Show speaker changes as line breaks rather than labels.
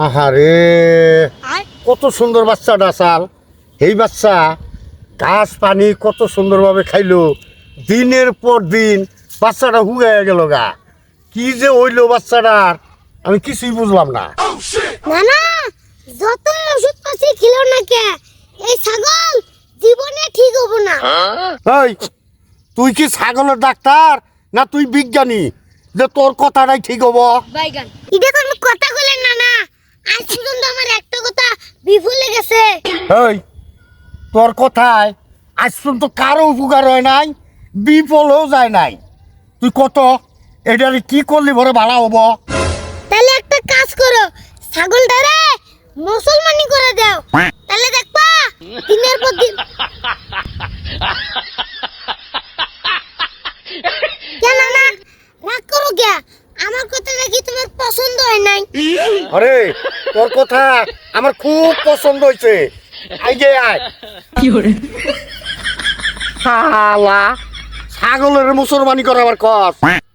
আহারে কত সুন্দর বাচ্চাটা সাল। এই বাচ্চা ঘাস পানি কত সুন্দরভাবে খাইলো, দিনের পর দিন বাচ্চাটা হুগাইয়া গেল গা। কি যে হইলো বাচ্চাটার আমি কিছুই বুঝলাম না।
না না, যত ওষুধ পাতি খেলো না কে, এই ছাগল জীবনে ঠিক হবো না।
এই তুই কি ছাগলের ডাক্তার না তুই বিজ্ঞানী যে তোর কথাটাই ঠিক হবো?
বাইগান এটা কোনো কথা বলেন না না, আজ পর্যন্ত আমার একটা কথা বিফলে গেছে।
এই তোর কথায় আজ পর্যন্ত কারো উপকার হয় নাই, বিফলও যায় নাই। তুই কত এটা কি করলি ভরে ভালো হবো?
তাহলে একটা কাজ করো, ছাগলটারে মুসলমানি করে দাও, তাহলে দেখবা দিনের পর দিন। কেন না রাগ করো কে? আমার কথাটা কি তোমার পছন্দ হয় নাই?
আরে তোর কথা আমার খুব পছন্দ হয়েছে। আই যে আয় শালা ছাগলের মুসলমানি করাবার কর।